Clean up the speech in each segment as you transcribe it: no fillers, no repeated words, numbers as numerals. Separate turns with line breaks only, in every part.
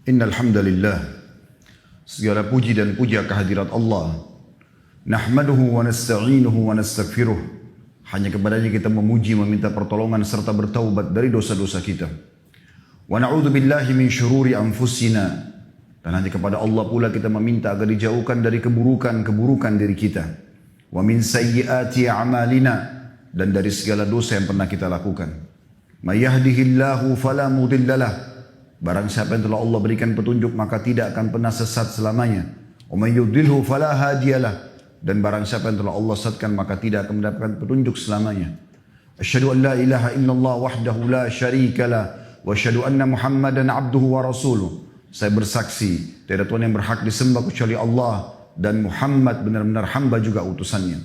Innal hamdalillah, segala puji dan puja kehadirat Allah. Nahmaduhu wa nasta'inuhu wa nastaghfiruh. Hanya kepadanya kita memuji, meminta pertolongan serta bertaubat dari dosa-dosa kita. Wa na'udzu billahi min syururi anfusina. Dan hanya kepada Allah pula kita meminta agar dijauhkan dari keburukan-keburukan diri kita. Wa min sayyiati a'malina, dan dari segala dosa yang pernah kita lakukan. May yahdihillahu fala mudhillalah. Barang siapa yang telah Allah berikan petunjuk maka tidak akan pernah sesat selamanya. Wa may yudlilhu fala hadiyalah. Dan barang siapa yang telah Allah sesatkan maka tidak akan mendapatkan petunjuk selamanya. Asyhadu an la ilaha illallah wahdahu la syarikalah wa asyhadu anna Muhammadan abduhu wa rasuluh. Saya bersaksi tiada Tuhan yang berhak disembah kecuali Allah dan Muhammad benar-benar hamba juga utusannya.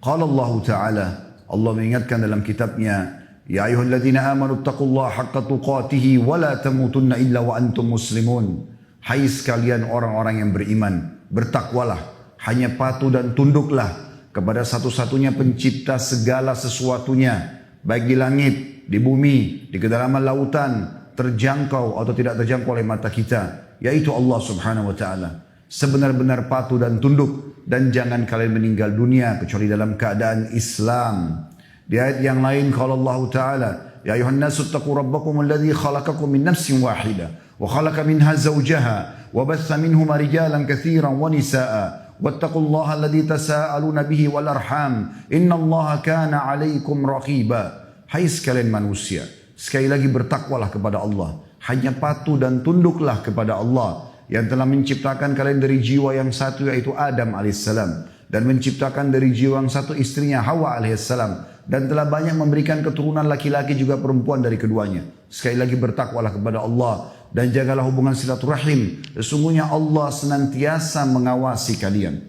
Qala Allah Ta'ala, Allah mengingatkan dalam kitabnya, Ya ayyuhalladzina amanu taqullaha haqqa tuqatih wa la tamutunna illa wa antum muslimun. Hai sekalian orang-orang yang beriman, bertakwalah, hanya patuh dan tunduklah kepada satu-satunya pencipta segala sesuatunya, baik di langit, di bumi, di kedalaman lautan, terjangkau atau tidak terjangkau oleh mata kita, yaitu Allah Subhanahu wa taala. Sebenar-benar patuh dan tunduk, dan jangan kalian meninggal dunia kecuali dalam keadaan Islam. Di ayat yang lain kalau Allah Ta'ala, Ya ayuhan nasu attaqu rabbakum alladhi khalaqakum min nafsin wahidah wa khalaqa minha zawjaha wa batha minhuma rijalan katsiran wa nisaa wattaqullaha alladhi tasaaluna bihi wal arham innallaha kana 'alaikum raqiba. Hai sekalian manusia, sekali lagi bertakwalah kepada Allah, hanya patuh dan tunduklah kepada Allah yang telah menciptakan kalian dari jiwa yang satu yaitu Adam alaihissalam, dan menciptakan dari jiwa yang satu istrinya Hawa alaihissalam, dan telah banyak memberikan keturunan laki-laki juga perempuan dari keduanya. Sekali lagi bertakwalah kepada Allah dan jagalah hubungan silaturahim. Sesungguhnya Allah senantiasa mengawasi kalian.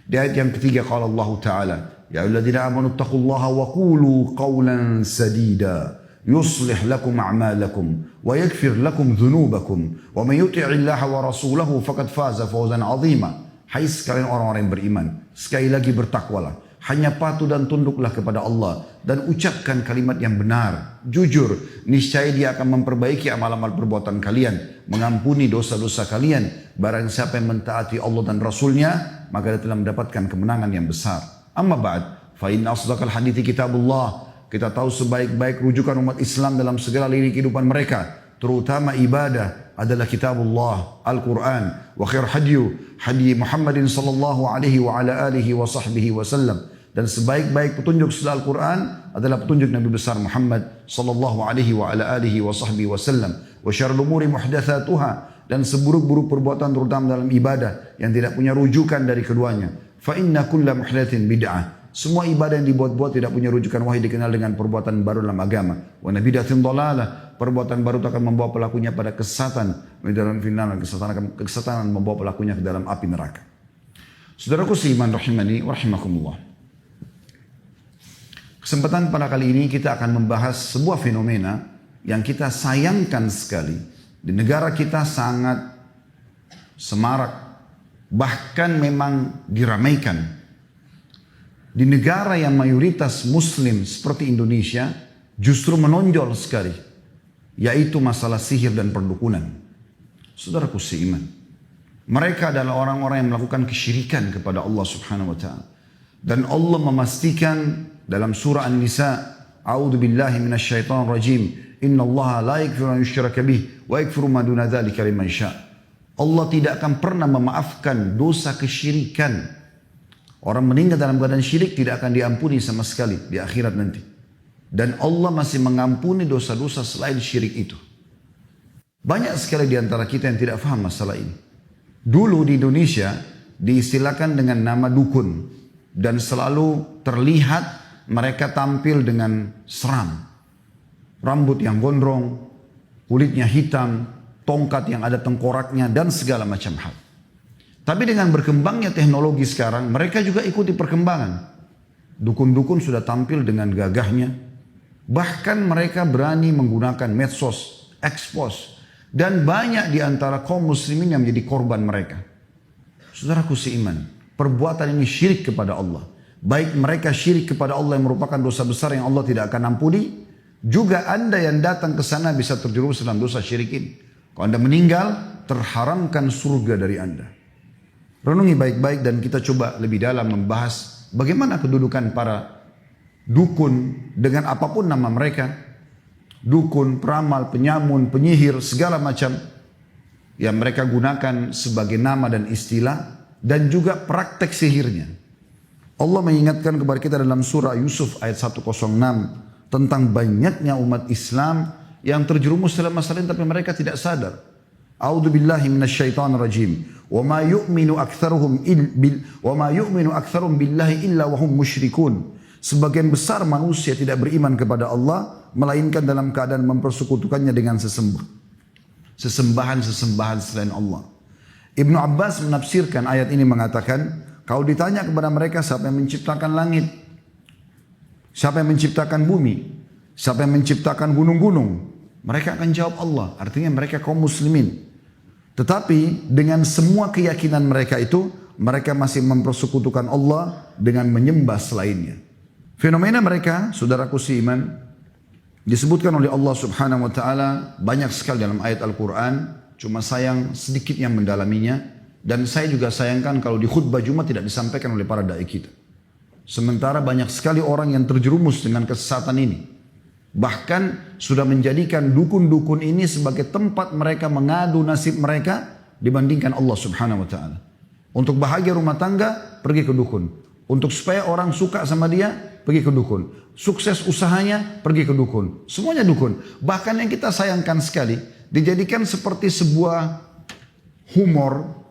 Di ayat yang ketiga qala Allah Ta'ala, Ya ayyuhalladzina amanu taqullaha wa qulu qawlan sadida yuslih lakum a'malakum wa yaghfir lakum dhunubakum wa may yuti'illaha wa rasulahu faqad faza fawzan 'azima. Hai sekalian orang-orang yang beriman, sekali lagi bertakwalah, hanya patuh dan tunduklah kepada Allah dan ucapkan kalimat yang benar, jujur, niscaya Dia akan memperbaiki amal-amal perbuatan kalian, mengampuni dosa-dosa kalian. Barang siapa yang mentaati Allah dan Rasulnya, maka dia telah mendapatkan kemenangan yang besar. Amma ba'd, fa inna asdaqal hadithi kitabullah. Kita tahu sebaik-baik rujukan umat Islam dalam segala lini kehidupan mereka, terutama ibadah, adalah kitabullah, Al-Quran. Wa khair hadi Muhammadin sallallahu alaihi wa ala alihi wa sahbihi wa sallam. Dan sebaik-baik petunjuk setelah Al-Quran adalah petunjuk Nabi besar Muhammad sallallahu alaihi wa ala alihi wa sahbihi wa sallam. Wa syarrul umuri muhdatsatuha, dan seburuk-buruk perbuatan terutama dalam ibadah yang tidak punya rujukan dari keduanya. Fa inna kulla muhdatsin bid'ah. Semua ibadah yang dibuat-buat tidak punya rujukan wahyu dikenal dengan perbuatan baru dalam agama. Wa nabidatin dhalalah, perbuatan baru itu akan membawa pelakunya pada kesesatan. Dalam final kesesatan membawa pelakunya ke dalam api neraka. Saudaraku seiman rahimani wa rahimakumullah. Kesempatan pada kali ini kita akan membahas sebuah fenomena yang kita sayangkan sekali. Di negara kita sangat semarak, bahkan memang diramaikan. Di negara yang mayoritas muslim seperti Indonesia justru menonjol sekali, yaitu masalah sihir dan perdukunan. Saudaraku seiman, mereka adalah orang-orang yang melakukan kesyirikan kepada Allah Subhanahu wa taala. Dan Allah memastikan dalam surah An-Nisa, A'udzu billahi minasyaitonir rajim, innallaha la yaghfiru an yushraka bih wa yaghfiru ma duna dzalika liman syaa. Allah tidak akan pernah memaafkan dosa kesyirikan. Orang meninggal dalam keadaan syirik tidak akan diampuni sama sekali di akhirat nanti. Dan Allah masih mengampuni dosa-dosa selain syirik itu. Banyak sekali di antara kita yang tidak faham masalah ini. Dulu di Indonesia diistilahkan dengan nama dukun. Dan selalu terlihat mereka tampil dengan seram. Rambut yang gondrong, kulitnya hitam, tongkat yang ada tengkoraknya, dan segala macam hal. Tapi dengan berkembangnya teknologi sekarang, mereka juga ikuti perkembangan. Dukun-dukun sudah tampil dengan gagahnya. Bahkan mereka berani menggunakan medsos, expose. Dan banyak di antara kaum muslimin yang menjadi korban mereka. Saudaraku seiman, perbuatan ini syirik kepada Allah. Baik mereka syirik kepada Allah yang merupakan dosa besar yang Allah tidak akan ampuni. Juga Anda yang datang ke sana bisa terjerumus dalam dosa syirik ini. Kalau Anda meninggal, terharamkan surga dari Anda. Renungi baik-baik dan kita coba lebih dalam membahas bagaimana kedudukan para dukun dengan apapun nama mereka. Dukun, peramal, penyamun, penyihir, segala macam yang mereka gunakan sebagai nama dan istilah, dan juga praktek sihirnya. Allah mengingatkan kepada kita dalam surah Yusuf ayat 106 tentang banyaknya umat Islam yang terjerumus dalam masalah ini tapi mereka tidak sadar. A'udzubillahi minasyaitonirrajim. Wa ma yu'minu aktsaruhum billahi illa wa hum musyrikun. Sebagian besar manusia tidak beriman kepada Allah melainkan dalam keadaan mempersekutukannya dengan sesembahan-sesembahan selain Allah. Ibnu Abbas menafsirkan ayat ini mengatakan, kalau ditanya kepada mereka siapa yang menciptakan langit, siapa yang menciptakan bumi, siapa yang menciptakan gunung-gunung, mereka akan jawab Allah. Artinya mereka kaum muslimin. Tetapi dengan semua keyakinan mereka itu, mereka masih mempersekutukan Allah dengan menyembah selainnya. Fenomena mereka, saudaraku seiman, disebutkan oleh Allah Subhanahu wa taala banyak sekali dalam ayat Al-Qur'an, cuma sayang sedikit yang mendalaminya, dan saya juga sayangkan kalau di khutbah Jumat tidak disampaikan oleh para dai kita. Sementara banyak sekali orang yang terjerumus dengan kesesatan ini. Bahkan sudah menjadikan dukun-dukun ini sebagai tempat mereka mengadu nasib mereka dibandingkan Allah Subhanahu wa taala. Untuk bahagia rumah tangga, pergi ke dukun. Untuk supaya orang suka sama dia, pergi ke dukun. Sukses usahanya, pergi ke dukun. Semuanya dukun. Bahkan yang kita sayangkan sekali, dijadikan seperti sebuah humor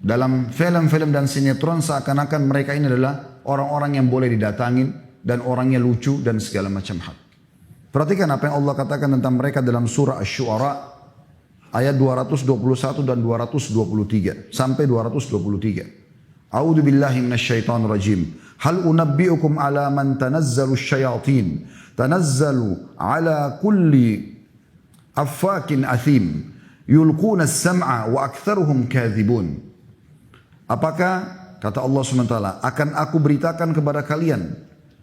dalam film-film dan sinetron, seakan-akan mereka ini adalah orang-orang yang boleh didatangin dan orangnya lucu dan segala macam hal. Perhatikan apa yang Allah katakan tentang mereka dalam surah Asy-Syu'ara ayat 221 dan 223 sampai 223. A'udzu billahi minasyaitonir rajim. Hal unabbiukum ala man tanazzalu asyayatin. Tanazzalu ala kulli affakin athim. Yulquna as-sam'a wa aktsaruhum kadzibun. Apakah kata Allah SWT, akan aku beritakan kepada kalian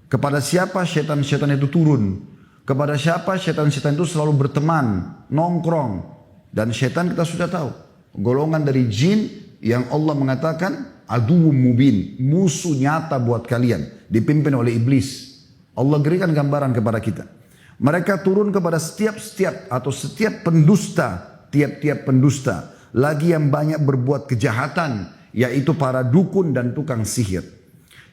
kepada siapa syaitan-syaitan itu turun, kepada siapa syaitan-syaitan itu selalu berteman, nongkrong. Dan syaitan kita sudah tahu, golongan dari jin yang Allah mengatakan aduwwum mubin, musuh nyata buat kalian, dipimpin oleh iblis. Allah berikan gambaran kepada kita. Mereka turun kepada setiap pendusta, tiap-tiap pendusta, lagi yang banyak berbuat kejahatan, yaitu para dukun dan tukang sihir.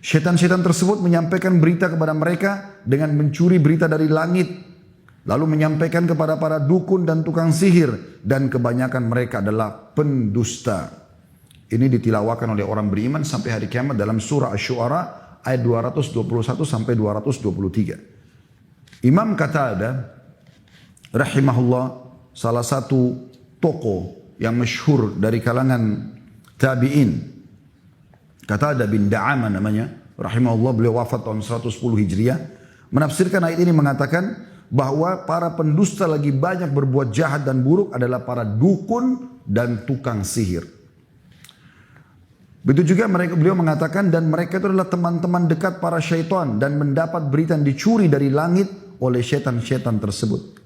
Syaitan-syaitan tersebut menyampaikan berita kepada mereka dengan mencuri berita dari langit, lalu menyampaikan kepada para dukun dan tukang sihir, dan kebanyakan mereka adalah pendusta. Ini ditilawakan oleh orang beriman sampai hari kiamat dalam surah Asy-Syu'ara ayat 221 sampai 223. Imam Qatadah rahimahullah, salah satu tokoh yang masyhur dari kalangan tabi'in, Qatadah bin Da'amah namanya, rahimahullah, beliau wafat tahun 110 Hijriah, menafsirkan ayat ini mengatakan bahwa para pendusta lagi banyak berbuat jahat dan buruk adalah para dukun dan tukang sihir. Begitu juga beliau mengatakan, dan mereka itu adalah teman-teman dekat para syaitan dan mendapat berita yang dicuri dari langit oleh syaitan-syaitan tersebut.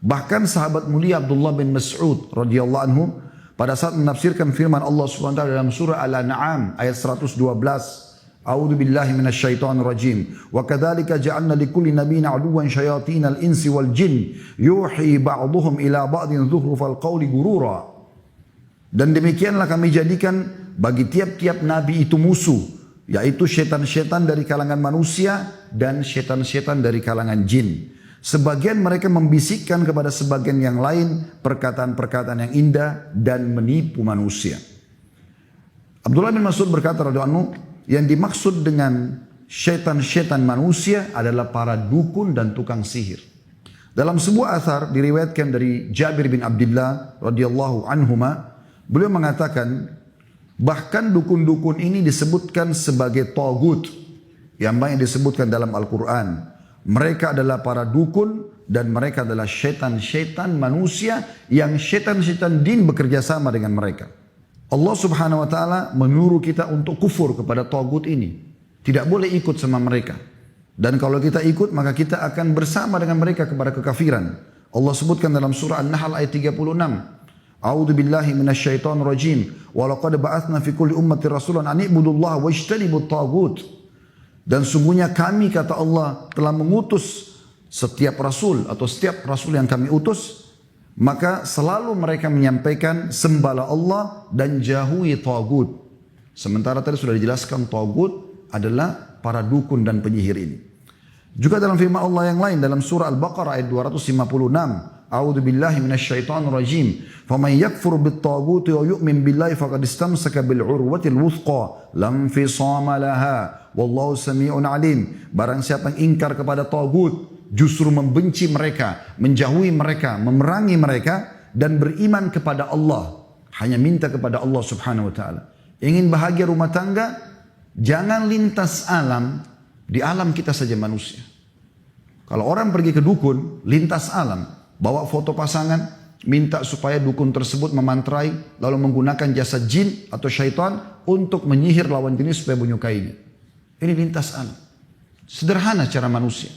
Bahkan sahabat mulia Abdullah bin Mas'ud radhiyallahu anhu pada saat menafsirkan firman Allah SWT dalam surah Al-An'am ayat 112, A'udzu billahi minasyaitonir rajim. Wa kadzalika ja'alna likulli nabiyyin 'aduwwan syayatinal insi wal jin yuhi ba'dhuhum ila ba'din dzukhrufal qawli gurura. Dan demikianlah kami jadikan bagi tiap-tiap nabi itu musuh, yaitu syaitan-syaitan dari kalangan manusia dan syaitan-syaitan dari kalangan jin. Sebagian mereka membisikkan kepada sebagian yang lain perkataan-perkataan yang indah dan menipu manusia. Abdullah bin Mas'ud berkata radhiyallahu anhu, yang dimaksud dengan syaitan-syaitan manusia adalah para dukun dan tukang sihir. Dalam sebuah athar diriwayatkan dari Jabir bin Abdullah radhiyallahu anhuma, beliau mengatakan, bahkan dukun-dukun ini disebutkan sebagai tagut yang banyak disebutkan dalam Al-Quran. Mereka adalah para dukun dan mereka adalah syaitan-syaitan manusia yang syaitan-syaitan jin bekerja sama dengan mereka. Allah Subhanahu wa taala menyuruh kita untuk kufur kepada tagut ini. Tidak boleh ikut sama mereka. Dan kalau kita ikut maka kita akan bersama dengan mereka kepada kekafiran. Allah sebutkan dalam surah An-Nahl ayat 36. A'udzu billahi minasyaitonir rajim. Wa laqad ba'atsna fi kulli ummatin rasulan an i'budullaha wajtanibut taghut. Dan sungguhnya kami, kata Allah, telah mengutus setiap rasul atau setiap rasul yang kami utus, maka selalu mereka menyampaikan sembahlah Allah dan jauhi taghut. Sementara tadi sudah dijelaskan taghut adalah para dukun dan penyihir ini. Juga dalam firman Allah yang lain dalam surah Al-Baqarah ayat 256, A'udzu billahi minasyaitonir rajim. Faman yakfur bit-taghuti wa yu'min billahi faqad istamsaka bil 'urwatil wuthqa lam fisama laha wallahu samii'un 'alim. Barang siapa yang ingkar kepada tagut, justru membenci mereka, menjauhi mereka, memerangi mereka dan beriman kepada Allah, hanya minta kepada Allah Subhanahu wa taala. Ingin bahagia rumah tangga, jangan lintas alam. Di alam kita saja manusia. Kalau orang pergi ke dukun, lintas alam, bawa foto pasangan, minta supaya dukun tersebut memantrai, lalu menggunakan jasa jin atau syaitan untuk menyihir lawan jenis supaya menyukainya. Ini lintas alam. Sederhana cara manusia.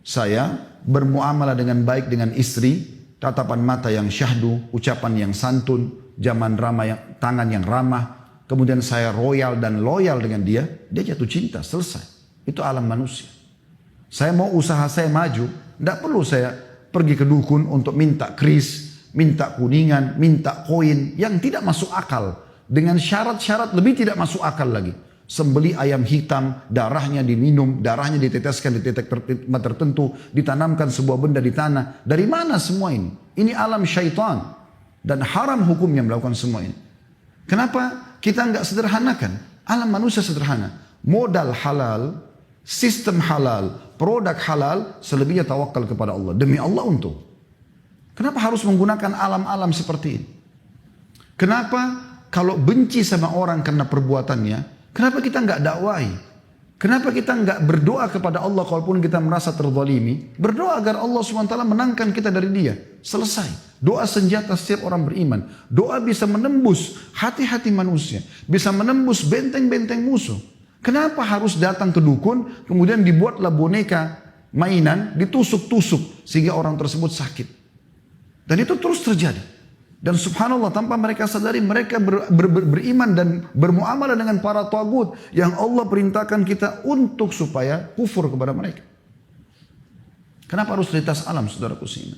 Saya bermuamalah dengan baik dengan istri, tatapan mata yang syahdu, ucapan yang santun, zaman ramah yang, tangan yang ramah, kemudian saya royal dan loyal dengan dia jatuh cinta, selesai. Itu alam manusia. Saya mau usaha saya maju, tidak perlu saya pergi ke dukun untuk minta kris, minta kuningan, minta koin yang tidak masuk akal. Dengan syarat-syarat lebih tidak masuk akal lagi. Sembeli ayam hitam, darahnya diminum, darahnya diteteskan di titik tertentu, ditanamkan sebuah benda di tanah. Dari mana semua ini? Ini alam syaitan. Dan haram hukumnya melakukan semua ini. Kenapa kita enggak sederhanakan? Alam manusia sederhana. Modal halal, sistem halal, produk halal, selebihnya tawakal kepada Allah. Demi Allah untung. Kenapa harus menggunakan alam-alam seperti ini? Kenapa kalau benci sama orang karena perbuatannya, kenapa kita enggak dakwahi? Kenapa kita enggak berdoa kepada Allah kalaupun kita merasa terzalimi? Berdoa agar Allah SWT menangkan kita dari dia. Selesai. Doa senjata setiap orang beriman. Doa bisa menembus hati-hati manusia. Bisa menembus benteng-benteng musuh. Kenapa harus datang ke dukun, kemudian dibuatlah boneka mainan, ditusuk-tusuk, sehingga orang tersebut sakit. Dan itu terus terjadi. Dan subhanallah, tanpa mereka sadari, mereka beriman dan bermuamalah dengan para tagut yang Allah perintahkan kita untuk supaya kufur kepada mereka. Kenapa harus lintas alam, saudaraku seiman?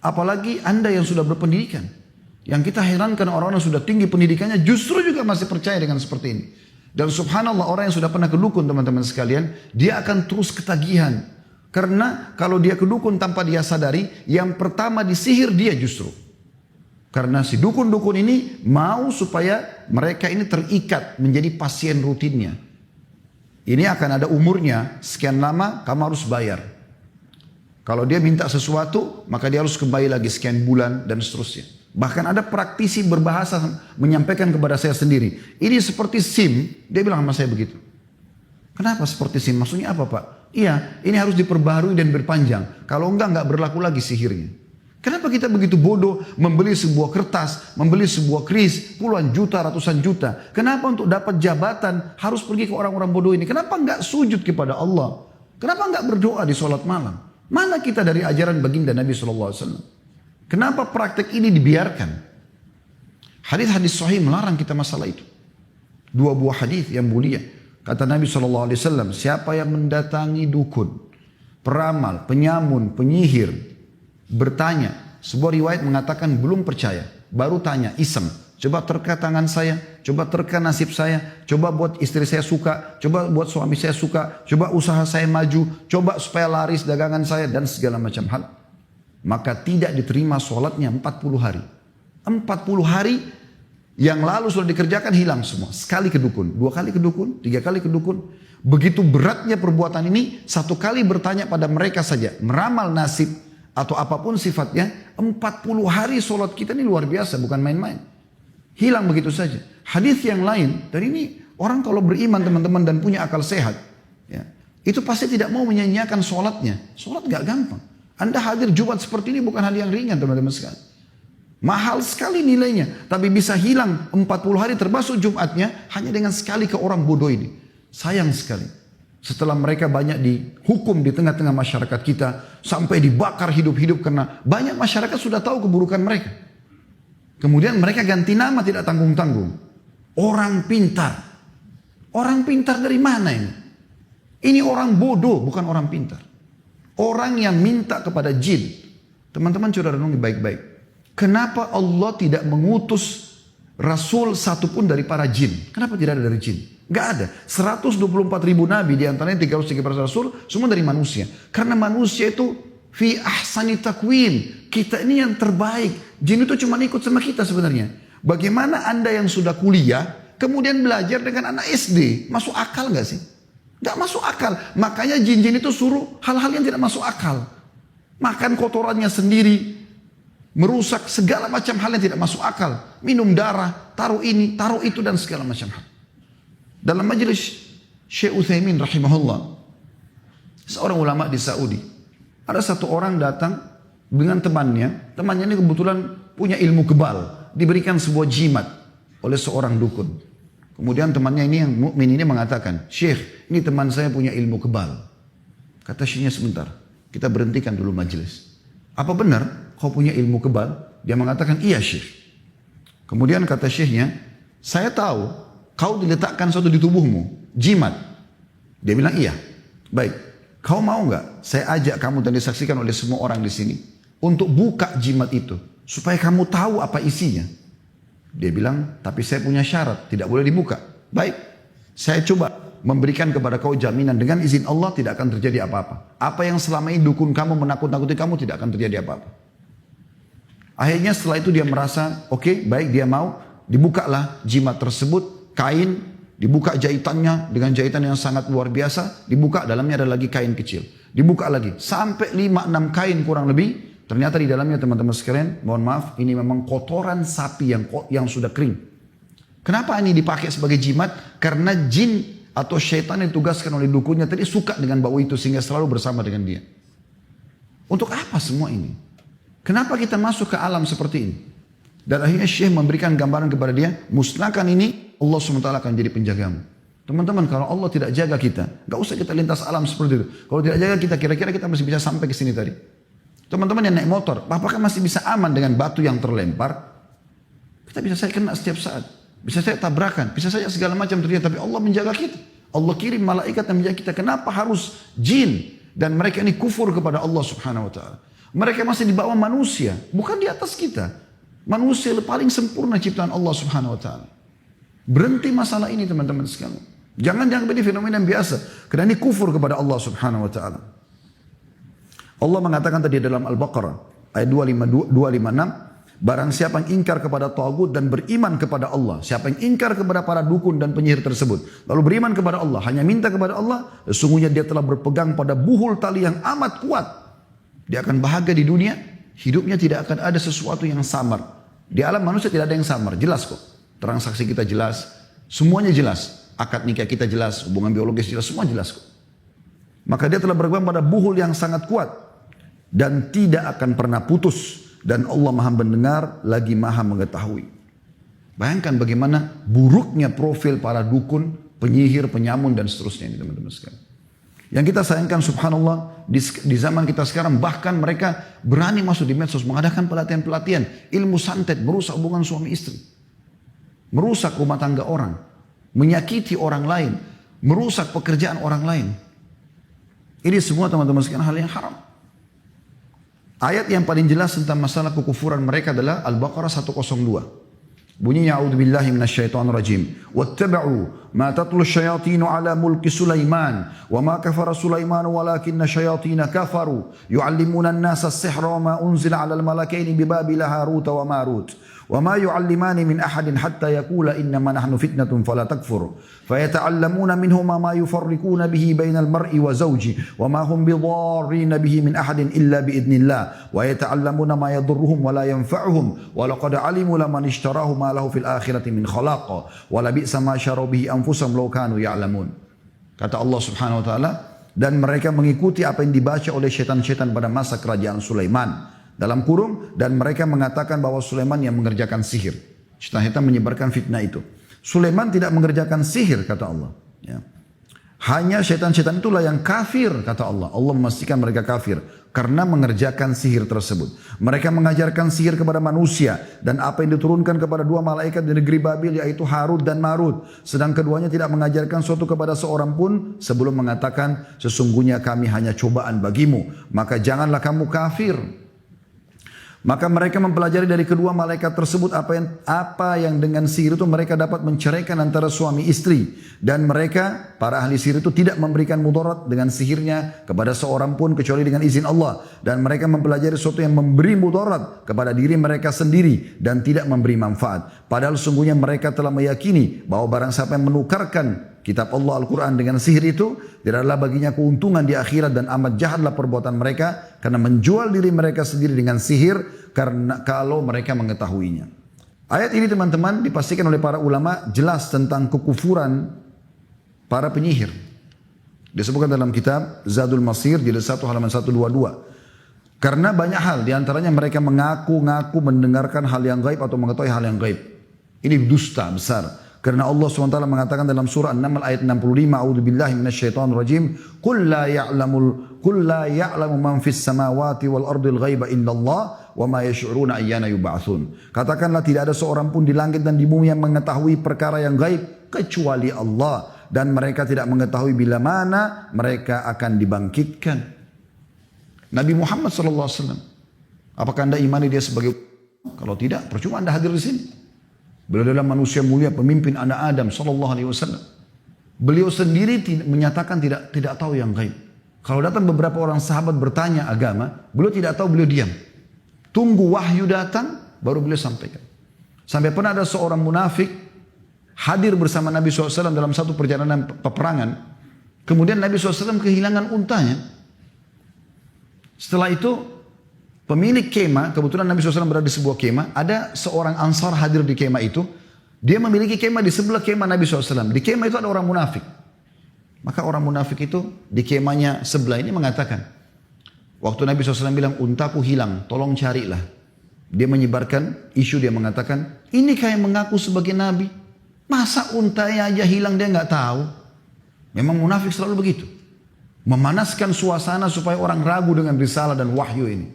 Apalagi Anda yang sudah berpendidikan. Yang kita herankan, orang-orang yang sudah tinggi pendidikannya justru juga masih percaya dengan seperti ini. Dan subhanallah, orang yang sudah pernah ke dukun, teman-teman sekalian, dia akan terus ketagihan. Karena kalau dia ke dukun tanpa dia sadari, yang pertama disihir dia justru. Karena si dukun-dukun ini mau supaya mereka ini terikat menjadi pasien rutinnya. Ini akan ada umurnya, sekian lama kamu harus bayar. Kalau dia minta sesuatu, maka dia harus kembali lagi sekian bulan dan seterusnya. Bahkan ada praktisi berbahasa menyampaikan kepada saya sendiri. Ini seperti SIM, dia bilang sama saya begitu. Kenapa seperti SIM? Maksudnya apa Pak? Iya, ini harus diperbaharui dan berpanjang. Kalau enggak berlaku lagi sihirnya. Kenapa kita begitu bodoh membeli sebuah kertas, membeli sebuah kris, puluhan juta, ratusan juta. Kenapa untuk dapat jabatan harus pergi ke orang-orang bodoh ini? Kenapa enggak sujud kepada Allah? Kenapa enggak berdoa di sholat malam? Mana kita dari ajaran baginda Nabi SAW? Kenapa praktek ini dibiarkan? Hadis-hadis sahih melarang kita masalah itu. Dua buah hadis yang mulia. Kata Nabi SAW, siapa yang mendatangi dukun, peramal, penyamun, penyihir, bertanya. Sebuah riwayat mengatakan belum percaya. Baru tanya, iseng. Coba terka tangan saya, coba terka nasib saya, coba buat istri saya suka, coba buat suami saya suka, coba usaha saya maju, coba supaya laris dagangan saya, dan segala macam hal. Maka tidak diterima sholatnya 40 hari. 40 hari yang lalu sudah dikerjakan hilang semua. Sekali ke dukun, 2 kali ke dukun, 3 kali ke dukun. Begitu beratnya perbuatan ini, 1 kali bertanya pada mereka saja, meramal nasib atau apapun sifatnya, 40 hari sholat kita ini luar biasa, bukan main-main. Hilang begitu saja. Hadis yang lain, dan ini orang kalau beriman teman-teman dan punya akal sehat, ya, itu pasti tidak mau menyanyiakan sholatnya. Sholat gak gampang. Anda hadir Jumat seperti ini bukan hal yang ringan teman-teman sekalian. Mahal sekali nilainya. Tapi bisa hilang 40 hari termasuk Jumatnya hanya dengan sekali ke orang bodoh ini. Sayang sekali. Setelah mereka banyak dihukum di tengah-tengah masyarakat kita. Sampai dibakar hidup-hidup karena banyak masyarakat sudah tahu keburukan mereka. Kemudian mereka ganti nama tidak tanggung-tanggung. Orang pintar. Orang pintar dari mana ini? Ini orang bodoh, bukan orang pintar. Orang yang minta kepada jin. Teman-teman coba renungi baik-baik. Kenapa Allah tidak mengutus rasul satupun dari para jin? Kenapa tidak ada dari jin? Gak ada. 124 ribu nabi, diantaranya 313 rasul, semua dari manusia. Karena manusia itu fi ahsani takwim. Kita ini yang terbaik. Jin itu cuma ikut sama kita sebenarnya. Bagaimana Anda yang sudah kuliah, kemudian belajar dengan anak SD? Masuk akal gak sih? Gak masuk akal. Makanya jin-jin itu suruh hal-hal yang tidak masuk akal. Makan kotorannya sendiri. Merusak segala macam hal yang tidak masuk akal. Minum darah, taruh ini, taruh itu dan segala macam hal. Dalam majelis Syekh Utsaimin rahimahullah. Seorang ulama di Saudi. Ada satu orang datang dengan temannya. Temannya ini kebetulan punya ilmu kebal. Diberikan sebuah jimat oleh seorang dukun. Kemudian temannya ini yang mukmin ini mengatakan, Syekh, ini teman saya punya ilmu kebal. Kata syekhnya, sebentar, kita berhentikan dulu majelis. Apa benar kau punya ilmu kebal? Dia mengatakan, iya Syekh. Kemudian kata syekhnya, saya tahu kau diletakkan sesuatu di tubuhmu, jimat. Dia bilang, iya. Baik, kau mau nggak saya ajak kamu dan disaksikan oleh semua orang di sini untuk buka jimat itu supaya kamu tahu apa isinya. Dia bilang, tapi saya punya syarat, tidak boleh dibuka. Baik, saya coba memberikan kepada kau jaminan dengan izin Allah tidak akan terjadi apa-apa. Apa yang selama ini dukun kamu menakut-nakuti kamu tidak akan terjadi apa-apa. Akhirnya setelah itu dia merasa, oke, baik, dia mau. Dibukalah jimat tersebut, kain, dibuka jahitannya dengan jahitan yang sangat luar biasa. Dibuka, dalamnya ada lagi kain kecil. Dibuka lagi, sampai 5-6 kain kurang lebih. Ternyata di dalamnya teman-teman sekalian, mohon maaf, ini memang kotoran sapi yang sudah kering. Kenapa ini dipakai sebagai jimat? Karena jin atau syaitan yang ditugaskan oleh dukunnya tadi suka dengan bau itu sehingga selalu bersama dengan dia. Untuk apa semua ini? Kenapa kita masuk ke alam seperti ini? Dan akhirnya Syekh memberikan gambaran kepada dia, musnahkan ini, Allah SWT akan jadi penjagamu. Teman-teman, kalau Allah tidak jaga kita, gak usah kita lintas alam seperti itu. Kalau tidak jaga kita, kira-kira kita masih bisa sampai ke sini tadi. Teman-teman yang naik motor, apakah masih bisa aman dengan batu yang terlempar? Kita bisa saja kena setiap saat. Bisa saja tabrakan, bisa saja segala macam terjadi. Tapi Allah menjaga kita. Allah kirim malaikat yang menjaga kita. Kenapa harus jin? Dan mereka ini kufur kepada Allah subhanahu wa ta'ala. Mereka masih di bawah manusia, bukan di atas kita. Manusia paling sempurna ciptaan Allah subhanahu wa ta'ala. Berhenti masalah ini teman-teman sekalian. Jangan dianggap ini fenomena yang biasa. Karena ini kufur kepada Allah subhanahu wa ta'ala. Allah mengatakan tadi dalam Al-Baqarah ayat 256, barang siapa yang ingkar kepada tagut dan beriman kepada Allah, siapa yang ingkar kepada para dukun dan penyihir tersebut, lalu beriman kepada Allah, hanya minta kepada Allah, sesungguhnya dia telah berpegang pada buhul tali yang amat kuat. Dia akan bahagia di dunia, hidupnya tidak akan ada sesuatu yang samar. Di alam manusia tidak ada yang samar, jelas kok. Transaksi kita jelas, semuanya jelas. Akad nikah kita jelas, hubungan biologis jelas, semua jelas kok. Maka dia telah berpegang pada buhul yang sangat kuat dan tidak akan pernah putus, dan Allah maha mendengar lagi maha mengetahui. Bayangkan bagaimana buruknya profil para dukun, penyihir, penyamun dan seterusnya ini teman-teman sekalian. Yang kita sayangkan subhanallah di zaman kita sekarang, bahkan mereka berani masuk di medsos mengadakan pelatihan-pelatihan ilmu santet, merusak hubungan suami istri, merusak rumah tangga orang, menyakiti orang lain, merusak pekerjaan orang lain. Ini semua teman-teman sekalian hal yang haram. Ayat yang paling jelas tentang masalah kekufuran mereka adalah Al-Baqarah 102. Bunyinya a'udzubillahi minasyaitonir rajim. Wattaba'u ma tatlu asyayatin 'ala mulki Sulaiman wa ma kafara Sulaiman walakinna syayatin kafaru yu'allimuna an-nasa as-sihra wa ma unzila 'alal malakaini bi Babil Harut wa Marut wa ma yu'allimani min ahadin hatta yaqula innama nahnu fitnatun fala takfur fayata'allamuna minhuma ma yufarriquna bihi bainal mar'i wa zawji wa ma hum bidarrin bihi min ahadin illa bi idnillah wa yata'allamuna ma yadurruhum wa la yanfa'uhum wa laqad 'alimu laman ishtarahu ma lahu fil akhirati min khalaq wa la bi'sa ma syaraw bihi anfusahum law kanu ya'lamun. Kata Allah Subhanahu wa taala, dan mereka mengikuti apa yang dibaca oleh syaitan-syaitan pada masa kerajaan Sulaiman. Dalam kurung, dan mereka mengatakan bahwa Sulaiman yang mengerjakan sihir. Syaitan-syaitan menyebarkan fitnah itu. Sulaiman tidak mengerjakan sihir, kata Allah. Ya. Hanya syaitan-syaitan itulah yang kafir, kata Allah. Allah memastikan mereka kafir. karena mengerjakan sihir tersebut. Mereka mengajarkan sihir kepada manusia dan apa yang diturunkan kepada dua malaikat di negeri Babil yaitu Harut dan Marut. Sedang keduanya tidak mengajarkan suatu kepada seorang pun sebelum mengatakan sesungguhnya kami hanya cobaan bagimu. Maka janganlah kamu kafir. Maka mereka mempelajari dari kedua malaikat tersebut apa yang dengan sihir itu mereka dapat menceraikan antara suami istri. Dan mereka, para ahli sihir itu tidak memberikan mudarat dengan sihirnya kepada seorang pun kecuali dengan izin Allah. Dan mereka mempelajari sesuatu yang memberi mudarat kepada diri mereka sendiri dan tidak memberi manfaat. Padahal sungguhnya mereka telah meyakini bahwa barang siapa yang menukarkan kitab Allah Al-Quran dengan sihir itu tidak adalah baginya keuntungan di akhirat dan amat jahatlah perbuatan mereka karena menjual diri mereka sendiri dengan sihir karena kalau mereka mengetahuinya. Ayat ini teman-teman dipastikan oleh para ulama jelas tentang kekufuran para penyihir. Disebutkan dalam kitab Zadul Masir jilid 1 halaman 122. Karena banyak hal diantaranya mereka mengaku-ngaku mendengarkan hal yang gaib atau mengetahui hal yang gaib. Ini dusta besar. Karena Allah SWT mengatakan dalam surah An-Naml ayat 65, A'udzubillahi minasyaitonirrajim, Qul la ya'lamu man fis samawati wal ardil ghaiba illallah wa ma yash'uruna ayyana yub'atsun. Katakanlah tidak ada seorang pun di langit dan di bumi yang mengetahui perkara yang gaib kecuali Allah dan mereka tidak mengetahui bila mana mereka akan dibangkitkan. Nabi Muhammad SAW, apakah anda imani dia sebagai? Kalau tidak, percuma anda hadir di sini. Beliau adalah manusia mulia, pemimpin anak Adam sallallahu alaihi wasallam. Beliau sendiri menyatakan tidak tahu yang gaib. Kalau datang beberapa orang sahabat bertanya agama, beliau tidak tahu, beliau diam. Tunggu wahyu datang, baru beliau sampaikan. Sampai pernah ada seorang munafik hadir bersama Nabi SAW dalam satu perjalanan peperangan. Kemudian Nabi SAW kehilangan untanya. Setelah itu pemilik kemah, kebetulan Nabi SAW berada di sebuah kemah, ada seorang Ansar hadir di kemah itu, dia memiliki kemah di sebelah kemah Nabi SAW. Di kemah itu ada orang munafik. Maka orang munafik itu di kemahnya sebelah ini mengatakan, waktu Nabi SAW bilang, untaku hilang, tolong carilah. Dia menyebarkan isu, dia mengatakan, ini kayak mengaku sebagai Nabi. Masa untanya aja hilang dia nggak tahu? Memang munafik selalu begitu. Memanaskan suasana supaya orang ragu dengan risalah dan wahyu ini.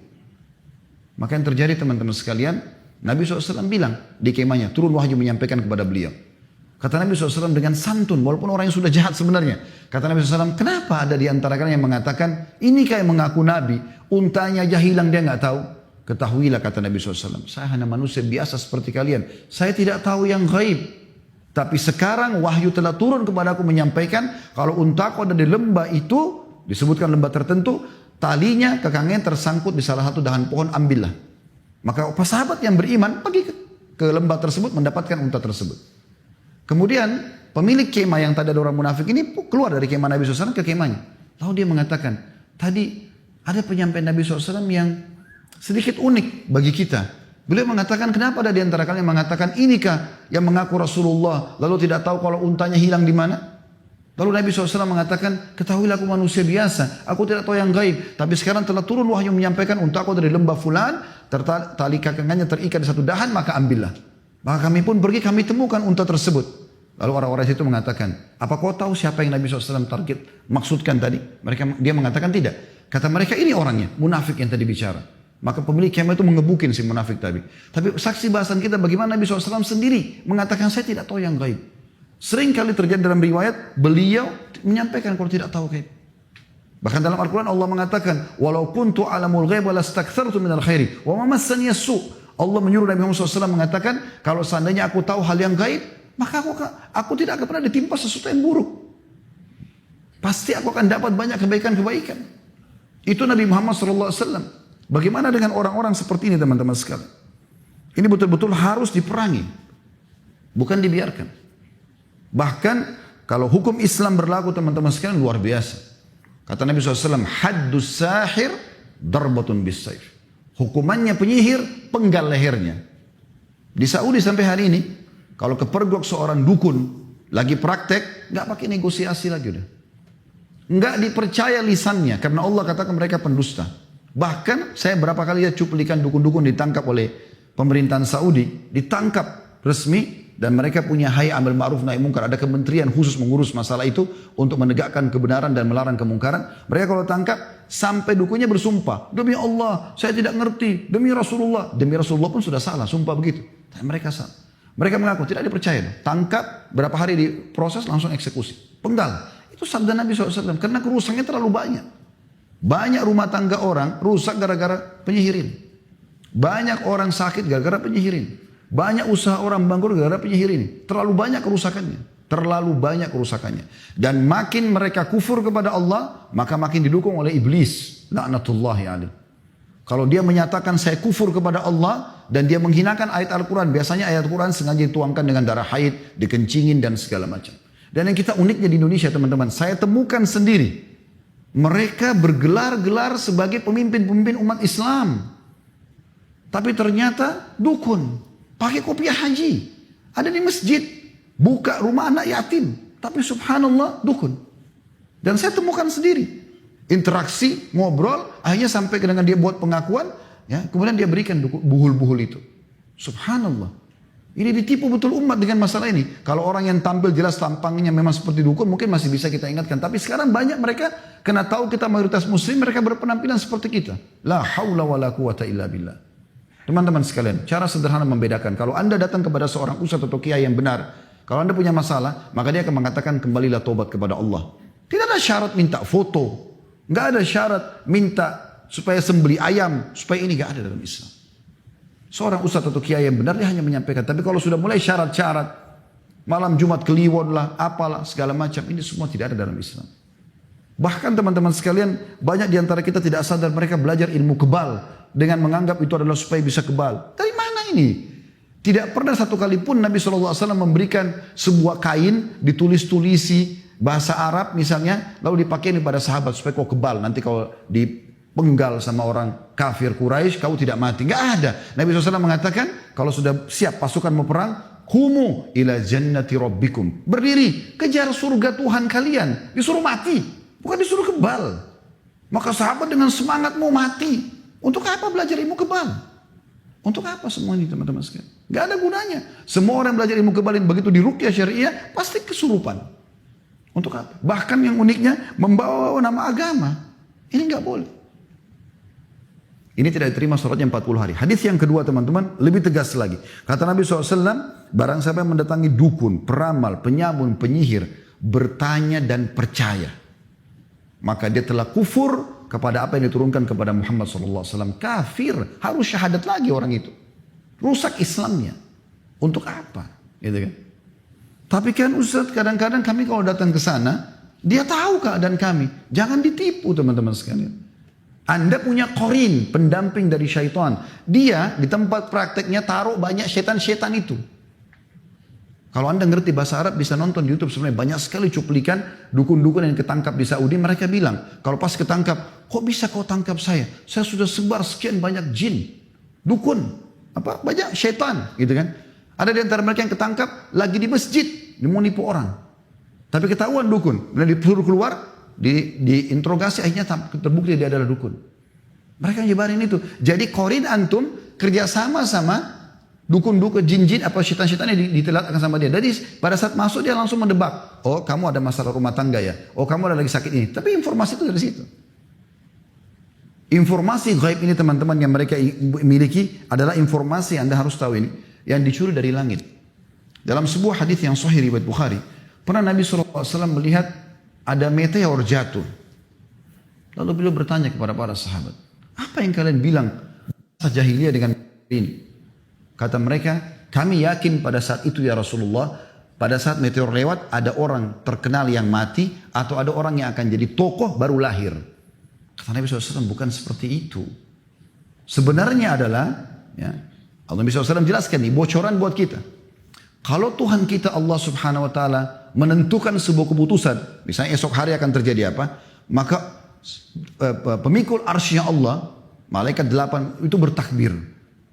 Maka yang terjadi teman-teman sekalian, Nabi SAW bilang di kemahnya, turun wahyu menyampaikan kepada beliau. Kata Nabi SAW dengan santun, walaupun orang yang sudah jahat sebenarnya. Kata Nabi SAW, kenapa ada di antara kalian yang mengatakan, ini kayak mengaku Nabi, untanya aja hilang dia nggak tahu. Ketahuilah kata Nabi SAW, saya hanya manusia biasa seperti kalian. Saya tidak tahu yang gaib. Tapi sekarang wahyu telah turun kepadaku menyampaikan, kalau untaku ada di lembah itu, disebutkan lembah tertentu, talinya kekangnya tersangkut di salah satu dahan pohon, ambillah. Maka sahabat yang beriman pergi ke lembah tersebut mendapatkan unta tersebut. Kemudian pemilik kemah yang tadi ada orang munafik ini keluar dari kemah Nabi SAW ke kemahnya. Lalu dia mengatakan, tadi ada penyampaian Nabi SAW yang sedikit unik bagi kita. Beliau mengatakan, kenapa ada di antara kalian yang mengatakan, inikah yang mengaku Rasulullah lalu tidak tahu kalau untanya hilang di mana? Lalu Nabi SAW mengatakan, ketahuilah aku manusia biasa, aku tidak tahu yang gaib. Tapi sekarang telah turun wahyu menyampaikan, untaku dari lembah fulan, tali kakangannya terikat di satu dahan, maka ambillah. Maka kami pun pergi, kami temukan unta tersebut. Lalu orang-orang itu mengatakan, apa kau tahu siapa yang Nabi SAW maksudkan tadi? Dia mengatakan tidak. Kata mereka, ini orangnya, munafik yang tadi bicara. Maka pemilik kemah itu mengebukin si munafik tadi. Tapi saksi bahasan kita bagaimana Nabi SAW sendiri mengatakan, saya tidak tahu yang gaib. Sering kali terjadi dalam riwayat, beliau menyampaikan kalau tidak tahu gaib. Bahkan dalam Al-Quran Allah mengatakan, walau kuntu alamul ghaib walastakthartu minal khairi wa ma massani as-su. Allah menyuruh Nabi Muhammad SAW mengatakan, kalau seandainya aku tahu hal yang gaib, maka aku tidak akan pernah ditimpa sesuatu yang buruk. Pasti aku akan dapat banyak kebaikan-kebaikan. Itu Nabi Muhammad SAW. Bagaimana dengan orang-orang seperti ini teman-teman sekalian? Ini betul-betul harus diperangi, bukan dibiarkan. Bahkan kalau hukum Islam berlaku teman-teman sekalian luar biasa. Kata Nabi SAW, haddus sahir darbatun bis saif. Hukumannya penyihir, penggal lehernya. Di Saudi sampai hari ini, kalau kepergok seorang dukun lagi praktek, nggak pakai negosiasi lagi udah. Nggak dipercaya lisannya, karena Allah katakan mereka pendusta. Bahkan saya berapa kali lihat cuplikan dukun-dukun ditangkap oleh pemerintahan Saudi, ditangkap resmi, dan mereka punya hayy amil ma'ruf nahi munkar, ada kementerian khusus mengurus masalah itu untuk menegakkan kebenaran dan melarang kemungkaran. Mereka kalau tangkap sampai dukunnya bersumpah, demi Allah saya tidak ngerti, demi Rasulullah pun sudah salah, sumpah begitu. Tapi mereka salah. Mereka mengaku tidak dipercaya. Tangkap berapa hari diproses langsung eksekusi, penggal. Itu sabda Nabi SAW karena kerusakannya terlalu banyak. Banyak rumah tangga orang rusak gara-gara penyihirin. Banyak orang sakit gara-gara penyihirin. Banyak usaha orang bangkrut gara-gara penyihir ini. Terlalu banyak kerusakannya. Terlalu banyak kerusakannya. Dan makin mereka kufur kepada Allah, maka makin didukung oleh iblis. La'natullahi alaih. Kalau dia menyatakan saya kufur kepada Allah dan dia menghinakan ayat Al-Quran. Biasanya ayat Al-Quran sengaja dituangkan dengan darah haid, dikencingin dan segala macam. Dan yang kita uniknya di Indonesia teman-teman, saya temukan sendiri. Mereka bergelar-gelar sebagai pemimpin-pemimpin umat Islam. Tapi ternyata dukun. Pakai kopiah haji. Ada di masjid. Buka rumah anak yatim. Tapi subhanallah dukun. Dan saya temukan sendiri. Interaksi, ngobrol. Akhirnya sampai dengan dia buat pengakuan. Ya, kemudian dia berikan buhul-buhul itu. Subhanallah. Ini ditipu betul umat dengan masalah ini. Kalau orang yang tampil jelas tampangnya memang seperti dukun. Mungkin masih bisa kita ingatkan. Tapi sekarang banyak mereka. Karena tahu kita mayoritas muslim. Mereka berpenampilan seperti kita. La hawla wa la quwata illa billah. Teman-teman sekalian, cara sederhana membedakan. Kalau anda datang kepada seorang ustadz atau kiai yang benar, kalau anda punya masalah, maka dia akan mengatakan kembalilah tobat kepada Allah. Tidak ada syarat minta foto. Nggak ada syarat minta supaya sembeli ayam. Supaya ini nggak ada dalam Islam. Seorang ustadz atau kiai yang benar, dia hanya menyampaikan. Tapi kalau sudah mulai syarat-syarat, malam Jumat Kliwon lah, apalah, segala macam. Ini semua tidak ada dalam Islam. Bahkan teman-teman sekalian, banyak diantara kita tidak sadar mereka belajar ilmu kebal. Dengan menganggap itu adalah supaya bisa kebal. Dari mana ini? Tidak pernah satu kali pun Nabi SAW memberikan sebuah kain, ditulis-tulisi bahasa Arab misalnya, lalu dipakai kepada sahabat supaya kau kebal. Nanti kalau dipenggal sama orang kafir Quraisy, kau tidak mati. Nggak ada. Nabi SAW mengatakan, kalau sudah siap pasukan mau perang, humu ila jannati rabbikum. Berdiri, kejar surga Tuhan kalian. Disuruh mati, bukan disuruh kebal. Maka sahabat dengan semangat mau mati. Untuk apa belajar ilmu kebal? Untuk apa semua ini teman-teman sekalian? Gak ada gunanya. Semua orang belajar ilmu kebal begitu di ruqyah syariah pasti kesurupan. Untuk apa? Bahkan yang uniknya membawa nama agama. Ini gak boleh. Ini tidak diterima sholatnya 40 hari. Hadis yang kedua teman-teman lebih tegas lagi. Kata Nabi SAW, barang siapa yang mendatangi dukun, peramal, penyamun, penyihir, bertanya dan percaya, maka dia telah kufur kepada apa yang diturunkan kepada Muhammad SAW. Kafir, harus syahadat lagi orang itu. Rusak Islamnya. Untuk apa? Gitu kan? Tapi kan Ustaz, kadang-kadang kami kalau datang ke sana, dia tahu keadaan kami. Jangan ditipu teman-teman sekalian. Anda punya korin, pendamping dari syaitan. Dia di tempat prakteknya taruh banyak syaitan-syaitan itu. Kalau anda ngerti bahasa Arab bisa nonton di YouTube sebenarnya banyak sekali cuplikan dukun-dukun yang ketangkap di Saudi. Mereka bilang kalau pas ketangkap, kok bisa kau tangkap saya? Saya sudah sebar sekian banyak jin, dukun, banyak syaitan, gitu kan? Ada di antara mereka yang ketangkap lagi di masjid, dia mau nipu orang, tapi ketahuan dukun, dan disuruh keluar, diinterogasi akhirnya terbukti dia adalah dukun. Mereka nyebarin itu. Jadi korin antum kerjasama sama dukun-dukun, jin-jin, apa syaitan-syaitan yang ditelatkan sama dia. Jadi pada saat masuk dia langsung mendebak. Oh kamu ada masalah rumah tangga ya. Oh kamu ada lagi sakit ini. Tapi informasi itu dari situ. Informasi gaib ini teman-teman yang mereka miliki adalah informasi yang anda harus tahu ini. Yang dicuri dari langit. Dalam sebuah hadis yang sahih riwayat Bukhari. Pernah Nabi SAW melihat ada meteor jatuh. Lalu beliau bertanya kepada para sahabat. Apa yang kalian bilang jahiliyah dengan ini? Kata mereka, kami yakin pada saat itu ya Rasulullah, pada saat meteor lewat ada orang terkenal yang mati atau ada orang yang akan jadi tokoh baru lahir. Kata Nabi SAW, bukan seperti itu. Sebenarnya adalah, ya, Nabi SAW jelaskan nih, bocoran buat kita. Kalau Tuhan kita Allah Subhanahu Wa Taala menentukan sebuah keputusan, misalnya esok hari akan terjadi apa, maka pemikul arsy Allah, malaikat 8 itu bertakbir.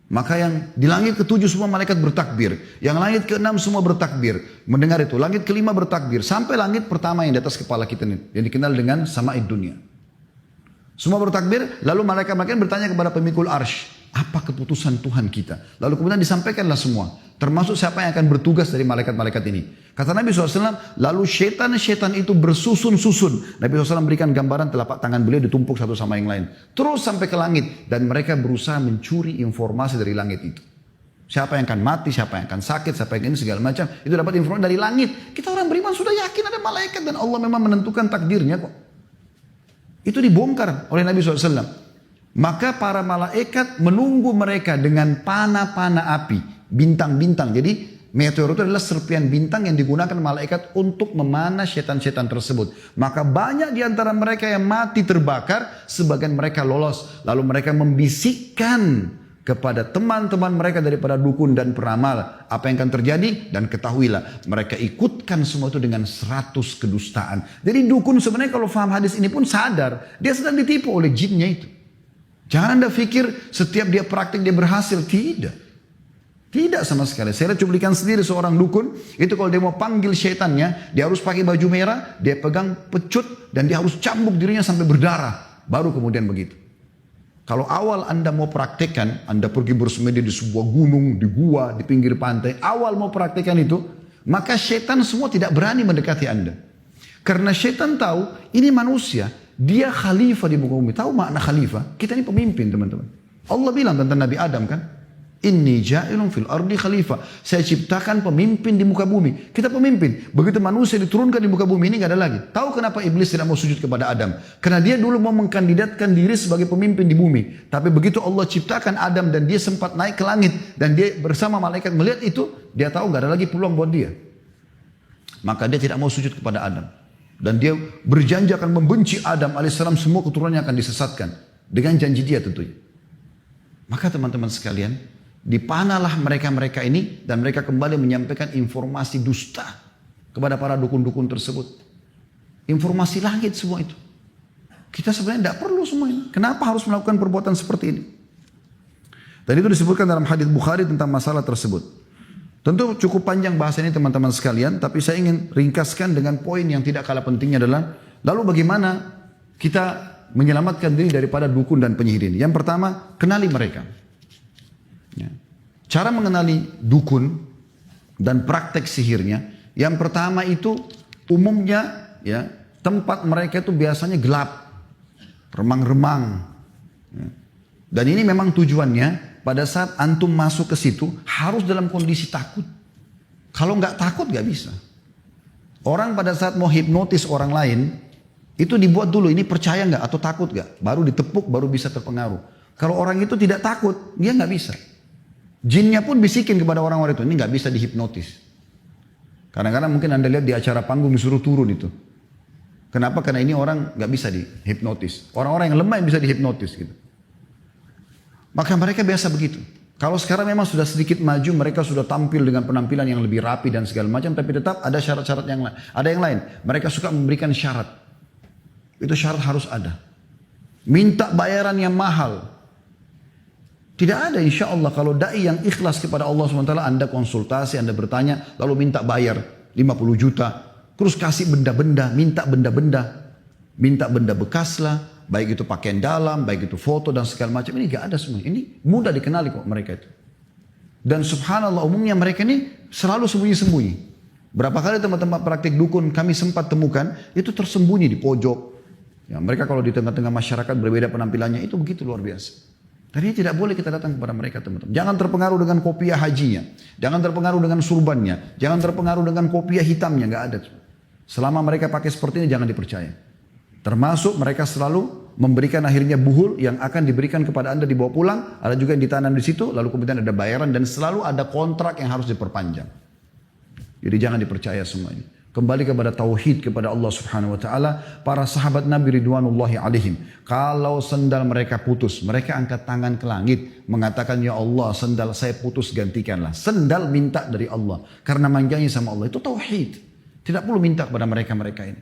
Maka yang di langit ke-7 semua malaikat bertakbir. Yang langit ke-6 semua bertakbir. Mendengar itu. Langit ke-5 bertakbir. Sampai langit pertama yang di atas kepala kita ini. Yang dikenal dengan sama'id dunia. Semua bertakbir. Lalu malaikat bertanya kepada pemikul arsh. Apa keputusan Tuhan kita? Lalu kemudian disampaikanlah semua. Termasuk siapa yang akan bertugas dari malaikat-malaikat ini. Kata Nabi SAW, lalu syaitan-syaitan itu bersusun-susun. Nabi SAW berikan gambaran telapak tangan beliau ditumpuk satu sama yang lain. Terus sampai ke langit. Dan mereka berusaha mencuri informasi dari langit itu. Siapa yang akan mati, siapa yang akan sakit, siapa yang ini segala macam. Itu dapat informasi dari langit. Kita orang beriman sudah yakin ada malaikat dan Allah memang menentukan takdirnya kok. Itu dibongkar oleh Nabi SAW. Maka para malaikat menunggu mereka dengan panah-panah api. Bintang-bintang. Jadi meteor itu adalah serpian bintang yang digunakan malaikat untuk memanah setan-setan tersebut. Maka banyak di antara mereka yang mati terbakar, sebagian mereka lolos. Lalu mereka membisikkan kepada teman-teman mereka daripada dukun dan peramal apa yang akan terjadi, dan ketahuilah mereka ikutkan semua itu dengan 100 kedustaan. Jadi dukun sebenarnya kalau faham hadis ini pun sadar dia sedang ditipu oleh jinnya itu. Jangan Anda pikir setiap dia praktik dia berhasil. Tidak sama sekali. Saya lihat cuplikan sendiri seorang dukun, itu kalau dia mau panggil syaitannya, dia harus pakai baju merah, dia pegang pecut, dan dia harus cambuk dirinya sampai berdarah. Baru kemudian begitu. Kalau awal Anda mau praktekkan, Anda pergi bersemedi di sebuah gunung, di gua, di pinggir pantai, awal mau praktekkan itu, maka syaitan semua tidak berani mendekati Anda. Karena syaitan tahu, ini manusia, dia khalifah di muka bumi. Tahu makna khalifah? Kita ini pemimpin teman-teman. Allah bilang tentang Nabi Adam kan, Inni ja'ilun fil ardi khalifah. Saya ciptakan pemimpin di muka bumi. Kita pemimpin. Begitu manusia diturunkan di muka bumi ini gak ada lagi. Tahu kenapa iblis tidak mau sujud kepada Adam? Karena dia dulu mau mengkandidatkan diri sebagai pemimpin di bumi. Tapi begitu Allah ciptakan Adam dan dia sempat naik ke langit. Dan dia bersama malaikat melihat itu. Dia tahu gak ada lagi peluang buat dia. Maka dia tidak mau sujud kepada Adam. Dan dia berjanji akan membenci Adam alaihissalam. Semua keturunannya akan disesatkan. Dengan janji dia tentunya. Maka teman-teman sekalian, dipanahlah mereka-mereka ini dan mereka kembali menyampaikan informasi dusta kepada para dukun-dukun tersebut. Informasi langit semua itu. Kita sebenarnya tidak perlu semua ini. Kenapa harus melakukan perbuatan seperti ini? Dan itu disebutkan dalam hadits Bukhari tentang masalah tersebut. Tentu cukup panjang bahasa ini teman-teman sekalian, tapi saya ingin ringkaskan dengan poin yang tidak kalah pentingnya adalah, lalu bagaimana kita menyelamatkan diri daripada dukun dan penyihir ini? Yang pertama, kenali mereka. Ya. Cara mengenali dukun dan praktek sihirnya, yang pertama itu umumnya ya, tempat mereka itu biasanya gelap, remang-remang. Ya. Dan ini memang tujuannya pada saat antum masuk ke situ harus dalam kondisi takut. Kalau nggak takut nggak bisa. Orang pada saat mau hipnotis orang lain itu dibuat dulu ini percaya nggak atau takut nggak, baru ditepuk baru bisa terpengaruh. Kalau orang itu tidak takut dia nggak bisa. Jinnya pun bisikin kepada orang-orang itu, ini nggak bisa dihipnotis. Kadang-kadang mungkin Anda lihat di acara panggung disuruh turun itu. Kenapa? Karena ini orang nggak bisa dihipnotis. Orang-orang yang lemah yang bisa dihipnotis gitu. Maka mereka biasa begitu. Kalau sekarang memang sudah sedikit maju, mereka sudah tampil dengan penampilan yang lebih rapi dan segala macam, tapi tetap ada syarat-syarat yang lain. Ada yang lain, mereka suka memberikan syarat. Itu syarat harus ada. Minta bayaran yang mahal. Tidak ada insya Allah kalau da'i yang ikhlas kepada Allah SWT, Anda konsultasi, Anda bertanya, lalu minta bayar 50 juta. Terus kasih benda-benda, minta benda-benda. Minta benda bekas lah, baik itu pakaian dalam, baik itu foto dan segala macam. Ini gak ada semua. Ini mudah dikenali kok mereka itu. Dan subhanallah umumnya mereka ini selalu sembunyi-sembunyi. Berapa kali teman-teman praktik dukun kami sempat temukan, itu tersembunyi di pojok. Ya, mereka kalau di tengah-tengah masyarakat berbeda penampilannya, itu begitu luar biasa. Jadi tidak boleh kita datang kepada mereka teman-teman. Jangan terpengaruh dengan kopiah hajinya. Jangan terpengaruh dengan surbannya. Jangan terpengaruh dengan kopiah hitamnya. Gak ada. Selama mereka pakai seperti ini jangan dipercaya. Termasuk mereka selalu memberikan akhirnya buhul yang akan diberikan kepada Anda dibawa pulang. Ada juga yang ditanam di situ. Lalu kemudian ada bayaran dan selalu ada kontrak yang harus diperpanjang. Jadi jangan dipercaya semua ini. Kembali kepada tauhid kepada Allah Subhanahu wa taala. Para sahabat Nabi ridwanullahi alaihim, kalau sendal mereka putus, mereka angkat tangan ke langit mengatakan, ya Allah, sendal saya putus gantikanlah. Sendal minta dari Allah karena manjanya sama Allah. Itu tauhid. Tidak perlu minta kepada mereka-mereka ini.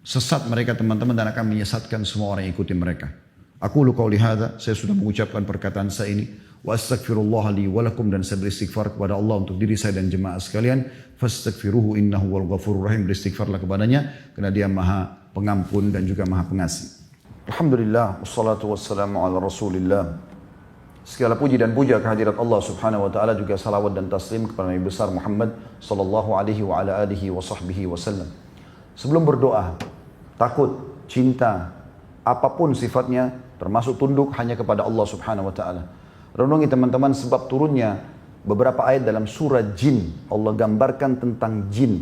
Sesat mereka teman-teman dan akan menyesatkan semua orang yang ikuti mereka. Aku lu qauli hadza, saya sudah mengucapkan perkataan saya ini. Wa astaghfirullah li wa lakum, dan saya beristighfar kepada Allah untuk diri saya dan jemaah sekalian. Fastaghfiruhu innahu wal ghafurur rahim. Beristighfarlah kepadanya karena Dia Maha Pengampun dan juga Maha Pengasih. Alhamdulillah wassalatu wassalamu ala Rasulillah Segala puji dan puja kehadirat Allah Subhanahu wa taala, juga salawat dan taslim kepada Nabi besar Muhammad sallallahu alaihi wa ala alihi wa sahbihi wasallam. Sebelum berdoa, takut, cinta, apapun sifatnya, termasuk tunduk hanya kepada Allah Subhanahu wa taala. Renungi teman-teman sebab turunnya beberapa ayat dalam surah Jin. Allah gambarkan tentang jin.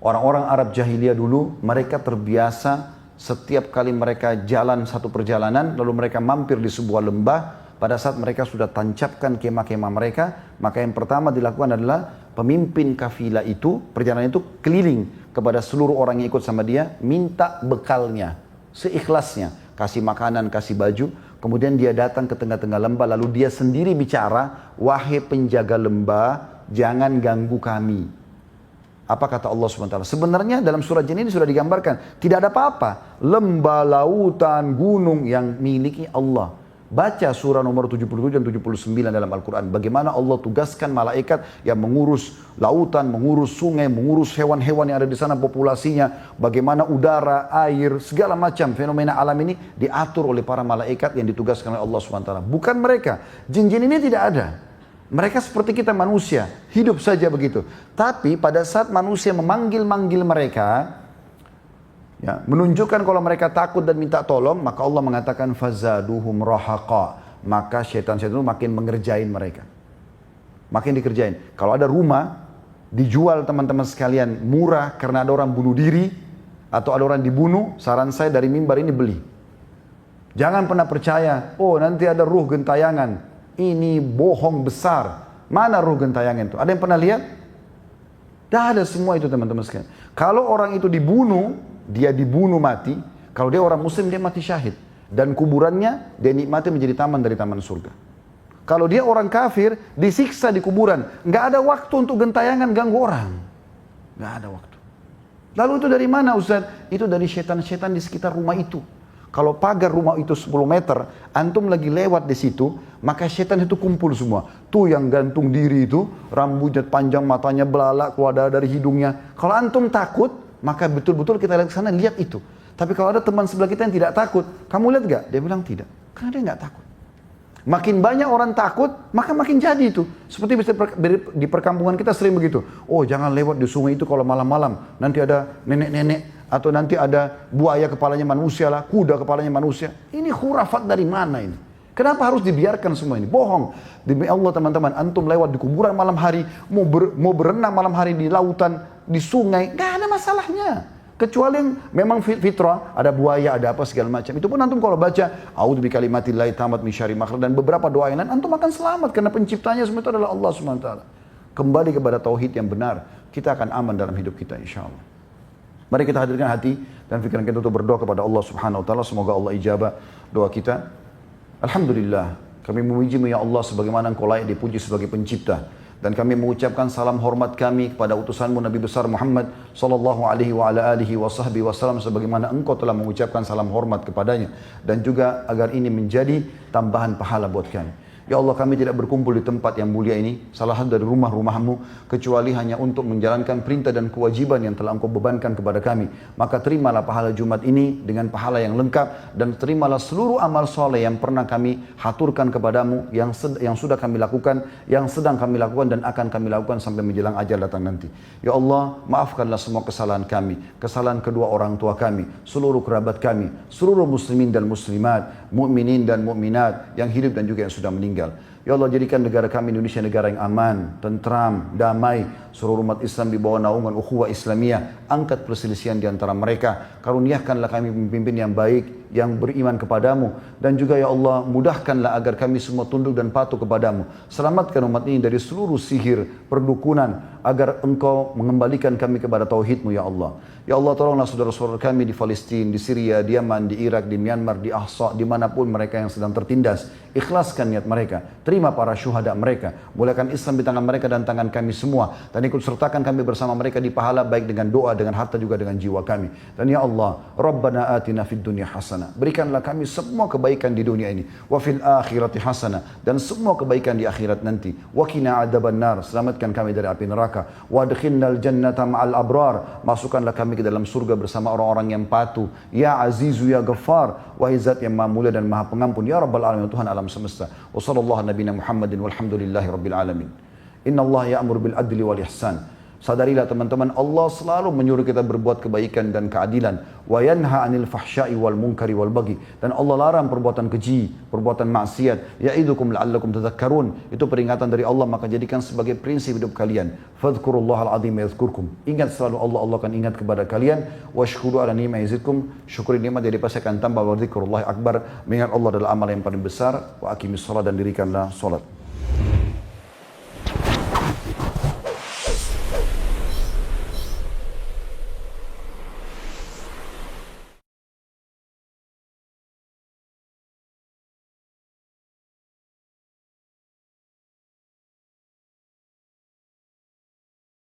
Orang-orang Arab jahiliyah dulu, mereka terbiasa setiap kali mereka jalan satu perjalanan, lalu mereka mampir di sebuah lembah. Pada saat mereka sudah tancapkan kemah-kemah mereka, maka yang pertama dilakukan adalah pemimpin kafilah itu, perjalanan itu keliling kepada seluruh orang yang ikut sama dia, minta bekalnya, seikhlasnya, kasih makanan, kasih baju, kemudian dia datang ke tengah-tengah lembah, lalu dia sendiri bicara, wahai penjaga lembah, jangan ganggu kami. Apa kata Allah SWT? Sebenarnya dalam surah Jin ini sudah digambarkan, tidak ada apa-apa, lembah, lautan, gunung yang miliki Allah. Baca surah nomor 77 dan 79 dalam Al-Quran. Bagaimana Allah tugaskan malaikat yang mengurus lautan, mengurus sungai, mengurus hewan-hewan yang ada di sana populasinya. Bagaimana udara, air, segala macam fenomena alam ini diatur oleh para malaikat yang ditugaskan oleh Allah SWT. Bukan mereka. Jin-jin ini tidak ada. Mereka seperti kita manusia, hidup saja begitu. Tapi pada saat manusia memanggil-manggil mereka, ya, menunjukkan kalau mereka takut dan minta tolong, maka Allah mengatakan fazaduhum rahaqa, maka syaitan-syaitan itu makin mengerjain mereka, makin dikerjain. Kalau ada rumah dijual teman-teman sekalian murah karena ada orang bunuh diri atau ada orang dibunuh, saran saya dari mimbar ini beli. Jangan pernah percaya, oh nanti ada ruh gentayangan. Ini bohong besar. Mana ruh gentayangan itu? Ada yang pernah lihat? Dah ada semua itu teman-teman sekalian. Kalau orang itu dibunuh, dia dibunuh mati. Kalau dia orang muslim, dia mati syahid. Dan kuburannya dia nikmati menjadi taman dari taman surga. Kalau dia orang kafir, disiksa di kuburan. Nggak ada waktu untuk gentayangan ganggu orang. Nggak ada waktu. Lalu itu dari mana Ustaz? Itu dari setan-setan di sekitar rumah itu. Kalau pagar rumah itu 10 meter, antum lagi lewat di situ, maka setan itu kumpul semua. Tuh yang gantung diri itu, rambutnya panjang, matanya belalak, keluar darah dari hidungnya. Kalau antum takut, maka betul-betul kita lihat ke sana, lihat itu. Tapi kalau ada teman sebelah kita yang tidak takut, kamu lihat gak? Dia bilang tidak. Karena dia nggak takut. Makin banyak orang takut, maka makin jadi itu. Seperti di perkampungan kita sering begitu. Oh jangan lewat di sungai itu kalau malam-malam. Nanti ada nenek-nenek. Atau nanti ada buaya kepalanya manusia lah, kuda kepalanya manusia. Ini khurafat dari mana ini? Kenapa harus dibiarkan semua ini? Bohong. Demi Allah teman-teman, antum lewat di kuburan malam hari, mau berenang malam hari di lautan, di sungai, gak ada masalahnya. Kecuali yang memang fitrah, ada buaya, ada apa segala macam. Itu pun antum kalau baca, a'udzu bikalimatillahi tammat min syarri ma khalaq, dan beberapa doa yang lain, antum akan selamat karena penciptanya semua itu adalah Allah SWT. Kembali kepada tauhid yang benar, kita akan aman dalam hidup kita insyaallah. Mari kita hadirkan hati dan pikiran kita untuk berdoa kepada Allah Subhanahu wa taala, semoga Allah ijabah doa kita. Alhamdulillah, kami memuji-Mu ya Allah sebagaimana Engkau layak dipuji sebagai pencipta. Dan kami mengucapkan salam hormat kami kepada utusan-Mu Nabi besar Muhammad sallallahu alaihi wa ala alihi wa sahbihi wasallam sebagaimana Engkau telah mengucapkan salam hormat kepadanya, dan juga agar ini menjadi tambahan pahala buat kami. Ya Allah, kami tidak berkumpul di tempat yang mulia ini, salah satu dari rumah-rumah-Mu, kecuali hanya untuk menjalankan perintah dan kewajiban yang telah Engkau bebankan kepada kami. Maka terimalah pahala Jumat ini dengan pahala yang lengkap, dan terimalah seluruh amal soleh yang pernah kami haturkan kepadamu, yang sudah kami lakukan, yang sedang kami lakukan, dan akan kami lakukan sampai menjelang ajal datang nanti. Ya Allah, maafkanlah semua kesalahan kami, kesalahan kedua orang tua kami, seluruh kerabat kami, seluruh muslimin dan muslimat, mukminin dan mukminat yang hidup dan juga yang sudah meninggal. Ya Allah, jadikan negara kami Indonesia negara yang aman, tentram, damai. Seluruh umat Islam di bawah naungan ukhuwah Islamiyah. Angkat perselisihan di antara mereka. Karuniakanlah kami pemimpin yang baik, yang beriman kepadamu. Dan juga ya Allah, mudahkanlah agar kami semua tunduk dan patuh kepadamu. Selamatkan umat ini dari seluruh sihir, perdukunan, agar Engkau mengembalikan kami kepada tauhid-Mu ya Allah. Ya Allah, tolonglah saudara-saudara kami di Palestina, di Syria, di Yaman, di Irak, di Myanmar, di Ahsa, dimanapun mereka yang sedang tertindas. Ikhlaskan niat mereka. Terima terima para syuhada mereka, muliakan Islam di tangan mereka dan tangan kami semua, dan ikut sertakan kami bersama mereka di pahala baik dengan doa, dengan harta juga dengan jiwa kami. Dan ya Allah, Rabbana atina fid dunya hasanah, berikanlah kami semua kebaikan di dunia ini, wa fil akhirati hasanah, dan semua kebaikan di akhirat nanti, wa qina adzabannar, selamatkan kami dari api neraka, wa adkhilnal jannata ma'al abrar, masukkanlah kami ke dalam surga bersama orang-orang yang patuh, ya azizu ya ghaffar, wahai zat yang maha mulia dan maha pengampun, ya rabbal alamin, Tuhan alam semesta. Wa sallallahu nabiyana Muhammadin walhamdulillahi rabbil alamin. Inna Allah ya'mur bil adli wal ihsan. Sadarilah teman-teman, Allah selalu menyuruh kita berbuat kebaikan dan keadilan. Wa yanha 'anil fahsya'i wal munkari wal baghi. Dan Allah larang perbuatan keji, perbuatan maksiat. Ya'idukum la'allakum tadhakkarun. Itu peringatan dari Allah, maka jadikan sebagai prinsip hidup kalian. Fadhkurullahal 'azim yadhkurkum. Ingat selalu Allah, Allah akan ingat kepada kalian. Washkuru 'ala ni'mati yazidkum. Syukuri nikmat jadi pasti akan tambah. Wa dzikrullahi akbar. Mengingat Allah adalah amal yang paling besar. Wa aqimis shalah, dan dirikanlah salat.